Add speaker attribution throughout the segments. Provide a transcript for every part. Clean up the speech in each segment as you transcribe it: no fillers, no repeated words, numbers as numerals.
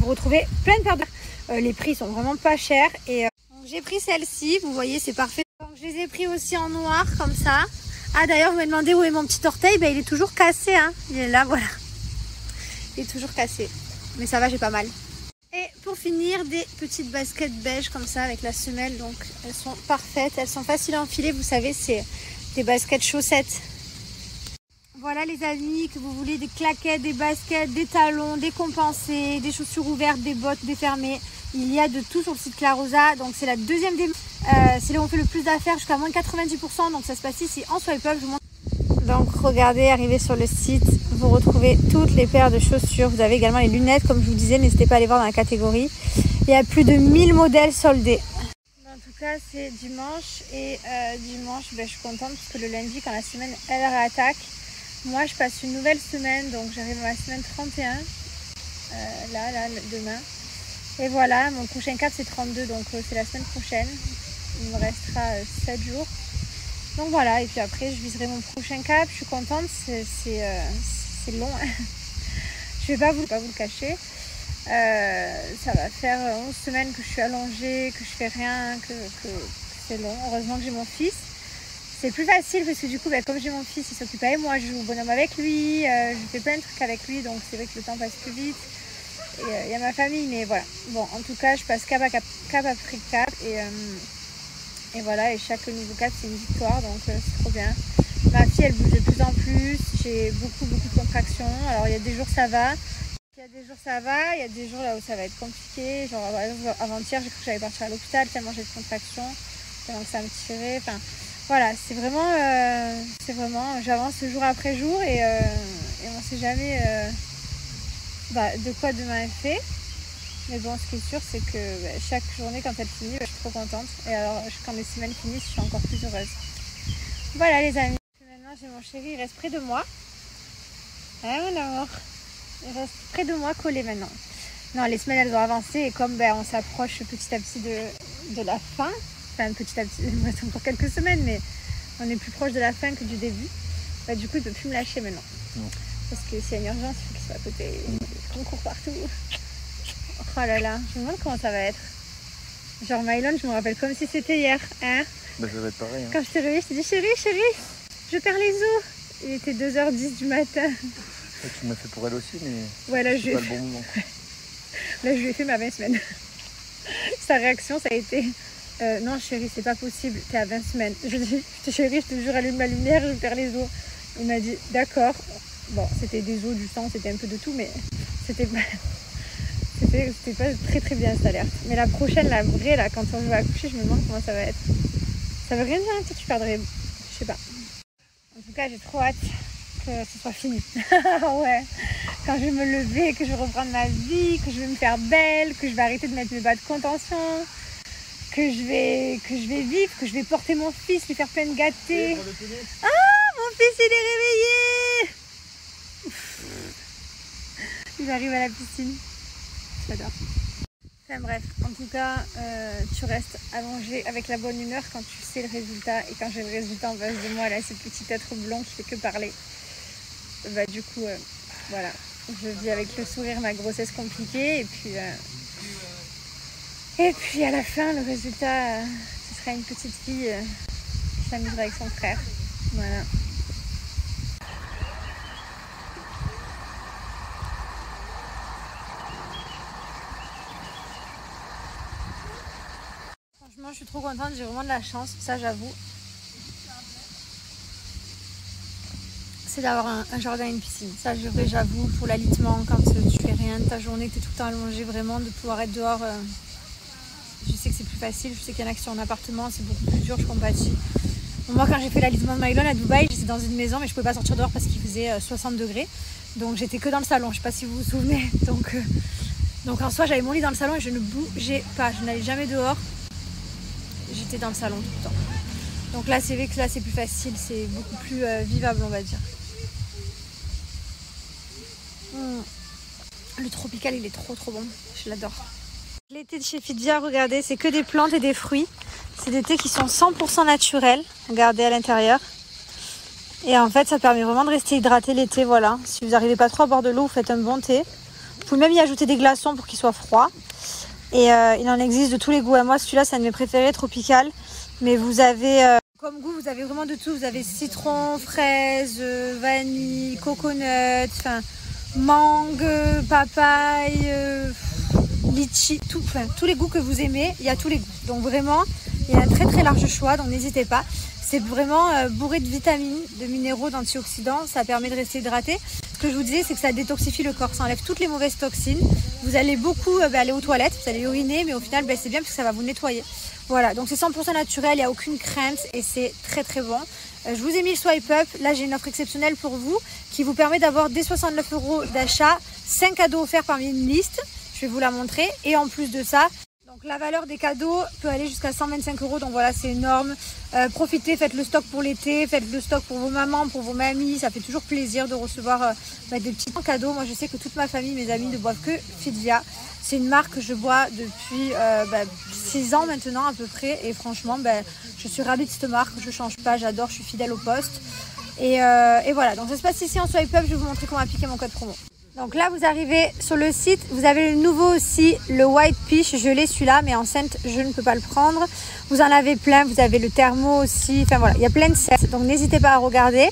Speaker 1: vous retrouvez plein de paires de... les prix sont vraiment pas chers. Et j'ai pris celle-ci, vous voyez, c'est parfait. Donc je les ai pris aussi en noir comme ça. Ah d'ailleurs, vous me demandez où est mon petit orteil, ben, il est toujours cassé, hein. Il est là, voilà. Il est toujours cassé. Mais ça va, j'ai pas mal. Et pour finir, des petites baskets beige comme ça avec la semelle. Donc elles sont parfaites, elles sont faciles à enfiler. Vous savez, c'est des baskets chaussettes. Voilà les amis, que vous voulez des claquettes, des baskets, des talons, des compensés, des chaussures ouvertes, des bottes défermées. Il y a de tout sur le site Clarosa. Donc c'est la deuxième des... c'est là où on fait le plus d'affaires, jusqu'à moins de 90%. Donc ça se passe ici en Swipe Up. Donc regardez, arrivez sur le site, vous retrouvez toutes les paires de chaussures. Vous avez également les lunettes, comme je vous disais, n'hésitez pas à aller voir dans la catégorie. Il y a plus de 1000 modèles soldés. En tout cas, c'est dimanche et dimanche, ben, je suis contente parce que le lundi, quand la semaine elle réattaque, moi je passe une nouvelle semaine, donc j'arrive à la semaine 31, là, demain. Et voilà, mon prochain cap c'est 32, donc c'est la semaine prochaine. Il me restera 7 jours. Donc voilà, et puis après je viserai mon prochain cap. Je suis contente, c'est long. Je vais pas vous le cacher. Ça va faire 11 semaines que je suis allongée, que je fais rien, que c'est long. Heureusement que j'ai mon fils. C'est plus facile parce que du coup, comme j'ai mon fils, il s'occupe avec moi, je joue au bonhomme avec lui, je fais plein de trucs avec lui, donc c'est vrai que le temps passe plus vite. Et il y a ma famille, mais voilà. Bon, en tout cas, je passe cap après cap. Et voilà, et chaque nouveau cap, c'est une victoire, donc c'est trop bien. Ma fille, elle bouge de plus en plus. J'ai beaucoup de contractions. Alors, il y a des jours, ça va. Il y a des jours, ça va. Il y a des jours là où ça va être compliqué. Genre, avant-hier, j'ai cru que j'allais partir à l'hôpital tellement j'ai de contractions, tellement que ça me tirait. Enfin, voilà, c'est vraiment, j'avance jour après jour et on ne sait jamais de quoi demain est fait. Mais bon, ce qui est sûr, c'est que chaque journée, quand elle finit, je suis trop contente. Et alors, quand mes semaines finissent, je suis encore plus heureuse. Voilà, les amis. Maintenant, j'ai mon chéri, il reste près de moi. Hein, mon amour? Il reste près de moi, collé maintenant. Non, les semaines, elles ont avancé. Et comme on s'approche petit à petit de la fin, enfin, petit à petit, il me reste encore quelques semaines, mais on est plus proche de la fin que du début. Du coup, il ne peut plus me lâcher maintenant. Non. Parce que s'il y a une urgence, il faut qu'il soit à côté. On court partout. Oh là là, je me demande comment ça va être. Genre Mylon, je me rappelle comme si c'était hier, hein.
Speaker 2: Bah ça va être pareil. Hein.
Speaker 1: Quand je t'ai réveillée, je t'ai dit chérie, je perds les os. Il était 2h10 du matin.
Speaker 2: Ouais, tu m'as fait pour elle aussi, mais
Speaker 1: ouais, là,
Speaker 2: c'est pas le bon moment.
Speaker 1: Là, je lui ai fait ma 20 semaines. Sa réaction, ça a été non chérie, c'est pas possible, t'es à 20 semaines. Je dis chérie, je te jure, allume ma lumière, je perds les os. Il m'a dit d'accord. Bon, c'était des os, du sang, c'était un peu de tout, mais c'était pas très bien cette alerte. Mais la prochaine, la vraie, là, quand on va accoucher, je me demande comment ça va être. Ça veut rien dire, hein, peut-être tu perdrais, je sais pas. En tout cas, j'ai trop hâte que ce soit fini. Ouais. Quand je vais me lever, que je vais reprendre ma vie, que je vais me faire belle, que je vais arrêter de mettre mes bas de contention, que je vais vivre, que je vais porter mon fils, lui faire plein de gâtés. Ah, mon fils, il est réveillé. Il arrive à la piscine. J'adore. Enfin bref, en tout cas, tu restes allongé avec la bonne humeur quand tu sais le résultat. Et quand j'ai le résultat en face de moi, là, ce petit être blond qui fait que parler. Du coup, voilà. Je vis avec le sourire ma grossesse compliquée. Et puis à la fin, le résultat, ce sera une petite fille qui s'amusera avec son frère. Voilà. Franchement, je suis trop contente, j'ai vraiment de la chance, ça j'avoue. C'est d'avoir un jardin et une piscine. Ça, j'avoue, pour l'alitement, quand tu fais rien de ta journée, que tu es tout le temps allongé, vraiment, de pouvoir être dehors. Je sais que c'est plus facile, je sais qu'il y en a qui sont en appartement, c'est beaucoup plus dur, je compatis. Moi, quand j'ai fait l'alitement de Mylon à Dubaï, j'étais dans une maison, mais je pouvais pas sortir dehors parce qu'il faisait 60 degrés. Donc j'étais que dans le salon, je sais pas si vous vous souvenez. Donc en soi, j'avais mon lit dans le salon et je ne bougeais pas, je n'allais jamais dehors. J'étais dans le salon tout le temps. Donc là, c'est vrai que là, c'est plus facile, c'est beaucoup plus vivable, on va dire. Le tropical, il est trop bon, je l'adore. L'été de chez Fidia, regardez, c'est que des plantes et des fruits. C'est des thés qui sont 100% naturels, regardez à l'intérieur. Et en fait, ça permet vraiment de rester hydraté l'été, voilà. Si vous n'arrivez pas trop à boire de l'eau, vous faites un bon thé. Vous pouvez même y ajouter des glaçons pour qu'il soit froid. Et il en existe de tous les goûts. Moi, celui-là, c'est un de mes préférés, tropical. Mais vous avez, comme goût, vous avez vraiment de tout. Vous avez citron, fraise, vanille, coconut, enfin, mangue, papaye, litchi, tout, enfin, tous les goûts que vous aimez. Il y a tous les goûts. Donc vraiment, il y a un très très large choix. Donc n'hésitez pas. C'est vraiment bourré de vitamines, de minéraux, d'antioxydants. Ça permet de rester hydraté. Ce que je vous disais, c'est que ça détoxifie le corps. Ça enlève toutes les mauvaises toxines. Vous allez beaucoup aller aux toilettes, vous allez uriner, mais au final, c'est bien parce que ça va vous nettoyer. Voilà, donc c'est 100% naturel, il n'y a aucune crainte et c'est très très bon. Je vous ai mis le swipe up. Là, j'ai une offre exceptionnelle pour vous qui vous permet d'avoir dès 69 € d'achat, 5 cadeaux offerts parmi une liste. Je vais vous la montrer. Et en plus de ça, donc la valeur des cadeaux peut aller jusqu'à 125 €. Donc voilà, c'est énorme. Profitez, faites le stock pour l'été, faites le stock pour vos mamans, pour vos mamies. Ça fait toujours plaisir de recevoir des petits cadeaux. Moi, je sais que toute ma famille, mes amis ne boivent que Fitvia. C'est une marque que je bois depuis 6 ans maintenant à peu près. Et franchement, je suis ravie de cette marque. Je ne change pas, j'adore, je suis fidèle au poste. Et voilà, donc ça se passe ici en swipe up. Je vais vous montrer comment appliquer mon code promo. Donc là, vous arrivez sur le site. Vous avez le nouveau aussi, le White Peach. Je l'ai celui-là, mais enceinte, je ne peux pas le prendre. Vous en avez plein. Vous avez le thermo aussi. Enfin voilà, il y a plein de sets. Donc n'hésitez pas à regarder.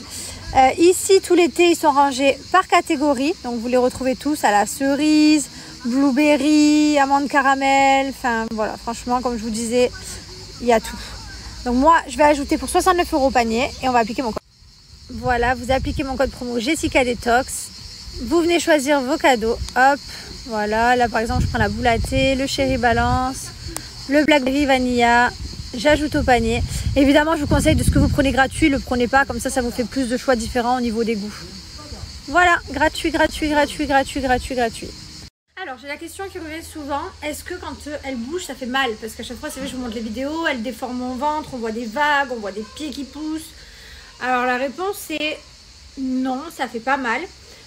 Speaker 1: Ici, tout l'été, ils sont rangés par catégorie. Donc vous les retrouvez tous à la cerise, blueberry, amande caramel. Enfin voilà, franchement, comme je vous disais, il y a tout. Donc moi, je vais ajouter pour 69 € au panier et on va appliquer mon code. Voilà, vous appliquez mon code promo Jessica Detox. Vous venez choisir vos cadeaux. Hop, voilà. Là, par exemple, je prends la boule à thé, le Cherry Balance, le Blackberry Vanilla. J'ajoute au panier. Évidemment, je vous conseille de ce que vous prenez gratuit, le prenez pas. Comme ça vous fait plus de choix différents au niveau des goûts. Voilà, gratuit, gratuit, gratuit, gratuit, gratuit, gratuit. Alors, j'ai la question qui revient souvent. Est-ce que quand elle bouge, ça fait mal? Parce qu'à chaque fois, c'est vrai, je vous montre les vidéos, elle déforme mon ventre, on voit des vagues, on voit des pieds qui poussent. Alors, la réponse, c'est non, ça fait pas mal.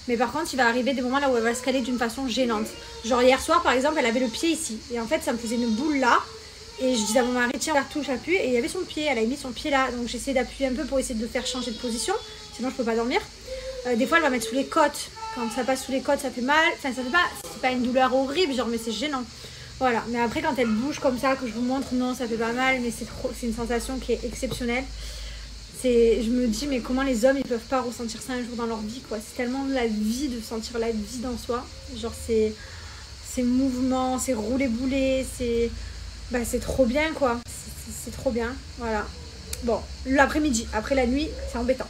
Speaker 1: Mais par contre, il va arriver des moments là où elle va se caler d'une façon gênante. Genre hier soir, par exemple, elle avait le pied ici. Et en fait, ça me faisait une boule là. Et je disais à mon mari, tiens, touche, appuie. Et il y avait son pied, elle a mis son pied là. Donc j'essaie d'appuyer un peu pour essayer de faire changer de position. Sinon, je peux pas dormir. Des fois, elle va mettre sous les côtes. Quand ça passe sous les côtes, ça fait mal. Enfin, ça fait pas, c'est pas une douleur horrible, genre, mais c'est gênant. Voilà. Mais après, quand elle bouge comme ça, que je vous montre, non, ça fait pas mal. Mais c'est une sensation qui est exceptionnelle. Je me dis, mais comment les hommes, ils peuvent pas ressentir ça un jour dans leur vie, quoi. C'est tellement la vie de sentir la vie dans soi. Genre, c'est mouvement, c'est rouler-bouler, c'est trop bien, quoi. C'est trop bien, voilà. Bon, l'après-midi, après la nuit, c'est embêtant.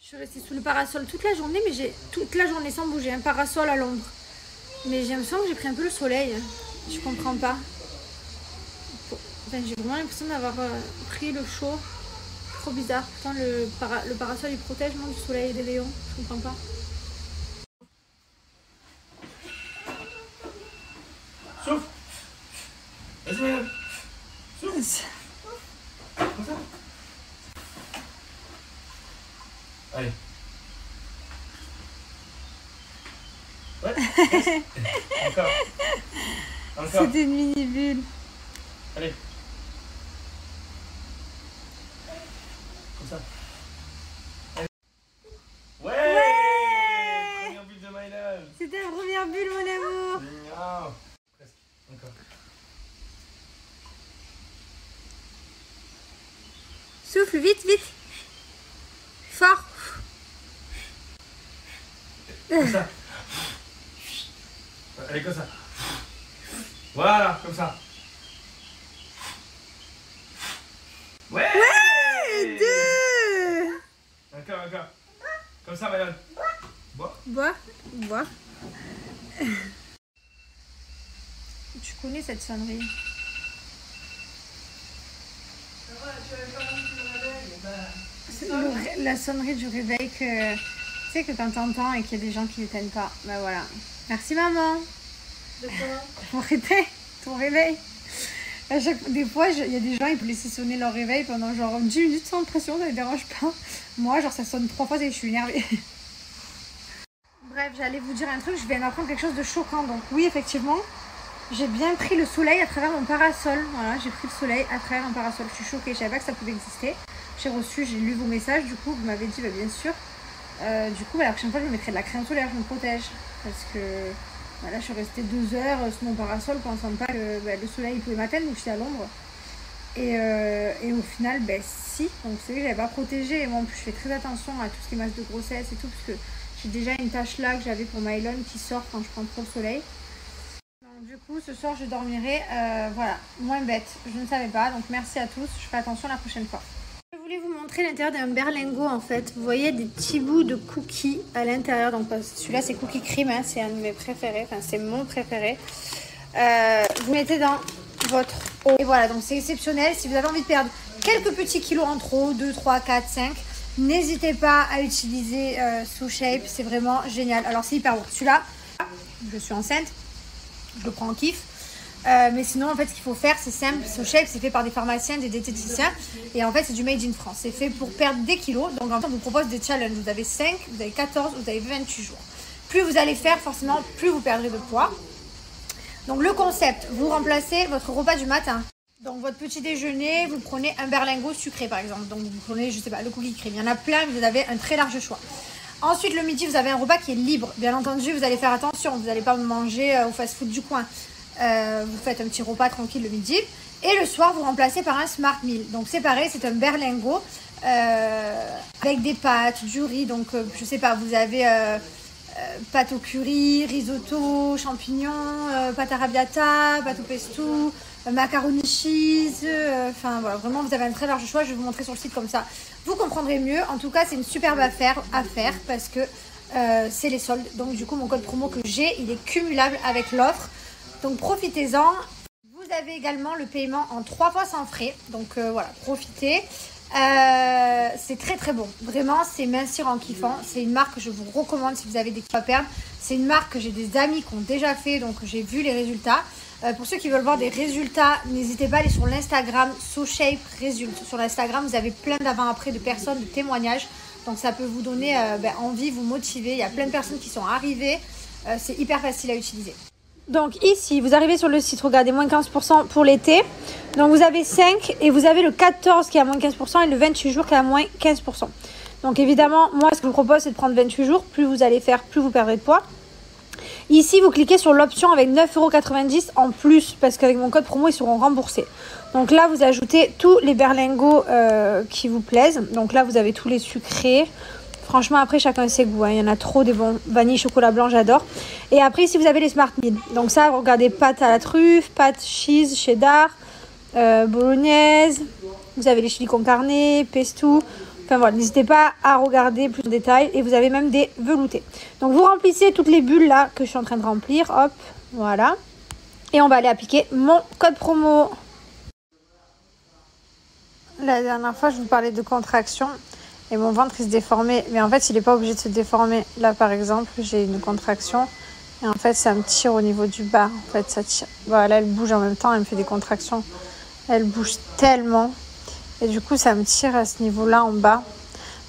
Speaker 1: Je suis restée sous le parasol toute la journée, mais j'ai toute la journée sans bouger, un parasol à l'ombre. Mais j'ai l'impression que j'ai pris un peu le soleil. Je comprends pas. Enfin, j'ai vraiment l'impression d'avoir pris le chaud. Trop bizarre. Pourtant, le parasol, il protège moi, du soleil et des rayons. Je comprends pas.
Speaker 3: Souffle. Vas-y, madame. Souffle. Comme ça. Allez. Ouais. Encore. Encore.
Speaker 1: C'était une mini bulle.
Speaker 3: Allez. Comme ça. Allez. Ouais. Première bulle de my love.
Speaker 1: C'était la première bulle, mon amour.
Speaker 3: Non. Presque. Encore.
Speaker 1: Souffle, vite, vite. Fort.
Speaker 3: Comme ça. Allez, comme ça. Voilà, comme ça. Ouais.
Speaker 1: Ouais, deux.
Speaker 3: Encore, encore. Comme ça, madame. Bois.
Speaker 1: Bois, bois. Tu connais cette sonnerie? La sonnerie du réveil que tu sais que quand t'entends et qu'il y a des gens qui n'éteignent pas. Ben voilà. Merci maman.
Speaker 4: De quoi?
Speaker 1: Pour arrêter ton réveil. Des fois, il y a des gens, ils peuvent laisser sonner leur réveil pendant genre 10 minutes sans pression, ça ne dérange pas. Moi, genre ça sonne 3 fois et je suis énervée. Bref, j'allais vous dire un truc, je viens d'apprendre quelque chose de choquant. Donc oui, effectivement, j'ai bien pris le soleil à travers mon parasol. Voilà, j'ai pris le soleil à travers un parasol. Je suis choquée, je savais pas que ça pouvait exister. J'ai lu vos messages, du coup, vous m'avez dit, bah, bien sûr. Du coup, la prochaine fois, je me mettrai de la crème solaire, je me protège. parce que là je suis restée 2 heures sous mon parasol pensant pas que le soleil pouvait m'atteindre, donc j'étais à l'ombre. Et au final, si. Donc c'est vrai que j'avais pas protégé. Et moi en plus je fais très attention à tout ce qui est masque de grossesse et tout, parce que j'ai déjà une tache là que j'avais pour Mylon qui sort quand je prends trop le soleil. Donc du coup ce soir je dormirai voilà, moins bête. Je ne savais pas, donc merci à tous, je ferai attention la prochaine fois. Je voulais vous montrer l'intérieur d'un berlingot en fait. Vous voyez des petits bouts de cookies à l'intérieur. Donc celui-là c'est cookie cream, hein, c'est un de mes préférés, enfin c'est mon préféré. Vous mettez dans votre eau. Et voilà, donc c'est exceptionnel. Si vous avez envie de perdre quelques petits kilos en trop, 2, 3, 4, 5, n'hésitez pas à utiliser SoShape, c'est vraiment génial. Alors c'est hyper bon. Celui-là, je suis enceinte, je le prends en kiff. Mais sinon en fait ce qu'il faut faire c'est simple, SoShape c'est fait par des pharmaciens, des diététiciens et en fait c'est du made in France, c'est fait pour perdre des kilos. Donc en fait on vous propose des challenges, vous avez 5, vous avez 14, vous avez 28 jours. Plus vous allez faire forcément plus vous perdrez de poids. Donc le concept, vous remplacez votre repas du matin. Donc votre petit déjeuner, vous prenez un berlingot sucré par exemple, donc vous prenez je sais pas le cookie cream, il y en a plein, vous avez un très large choix. Ensuite le midi vous avez un repas qui est libre, bien entendu vous allez faire attention, vous n'allez pas manger au fast food du coin. Vous faites un petit repas tranquille le midi et le soir vous remplacez par un smart meal. Donc c'est pareil, c'est un berlingot avec des pâtes, du riz. Donc je sais pas, vous avez pâte au curry, risotto, champignons, pâte arrabbiata, pâte au pesto, macaroni cheese. Enfin voilà, vraiment vous avez un très large choix. Je vais vous montrer sur le site comme ça, vous comprendrez mieux. En tout cas c'est une superbe affaire à faire parce que c'est les soldes. Donc du coup mon code promo que j'ai, il est cumulable avec l'offre. Donc profitez-en. Vous avez également le paiement en 3 fois sans frais. Donc voilà, profitez. C'est très très bon. Vraiment, c'est mincir en kiffant. C'est une marque que je vous recommande si vous avez des kilos à perdre. C'est une marque que j'ai des amis qui ont déjà fait. Donc j'ai vu les résultats. Pour ceux qui veulent voir des résultats, n'hésitez pas à aller sur l'Instagram SoShape Result. Sur l'Instagram, vous avez plein d'avant-après de personnes, de témoignages. Donc ça peut vous donner envie, vous motiver. Il y a plein de personnes qui sont arrivées. C'est hyper facile à utiliser. Donc ici, vous arrivez sur le site, regardez, moins 15% pour l'été. Donc vous avez 5 et vous avez le 14 qui est à moins 15% et le 28 jours qui est à moins 15%. Donc évidemment, moi ce que je vous propose c'est de prendre 28 jours. Plus vous allez faire, plus vous perdrez de poids. Ici, vous cliquez sur l'option avec 9,90 € en plus parce qu'avec mon code promo, ils seront remboursés. Donc là, vous ajoutez tous les berlingots qui vous plaisent. Donc là, vous avez tous les sucrés. Franchement, après, chacun ses goûts. Hein. Il y en a trop des bons. Vanille, chocolat blanc, j'adore. Et après, ici, vous avez les Smart Meal. Donc ça, regardez, pâte à la truffe, pâte cheese, cheddar, bolognaise. Vous avez les chili con carne, pesto. Enfin voilà, n'hésitez pas à regarder plus en détail. Et vous avez même des veloutés. Donc vous remplissez toutes les bulles là que je suis en train de remplir. Hop, voilà. Et on va aller appliquer mon code promo. La dernière fois, je vous parlais de contraction. Et mon ventre il se déformait, mais en fait il n'est pas obligé de se déformer. Là par exemple j'ai une contraction et en fait ça me tire au niveau du bas. En fait ça tire. Voilà, elle bouge en même temps, elle me fait des contractions. Elle bouge tellement et du coup ça me tire à ce niveau-là en bas.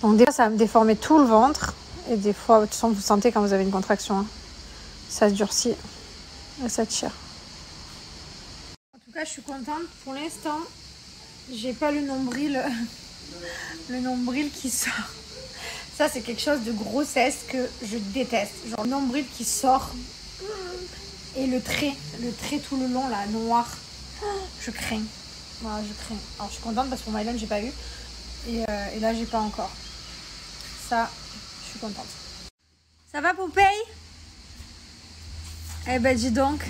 Speaker 1: Donc des fois ça va me déformer tout le ventre et des fois de toute façon vous sentez quand vous avez une contraction. Hein. Ça se durcit et ça tire. En tout cas je suis contente pour l'instant. J'ai pas le nombril. Le nombril qui sort. Ça c'est quelque chose de grossesse que je déteste. Genre le nombril qui sort et le trait tout le long là, noir. Je crains. Voilà, je crains. Alors je suis contente parce que pour Mylon j'ai pas eu. Et là j'ai pas encore. Ça, je suis contente. Ça va Popeye? Eh ben dis donc.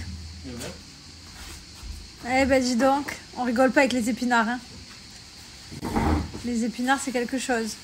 Speaker 1: Eh ben dis donc. On rigole pas avec les épinards hein. Les épinards, c'est quelque chose.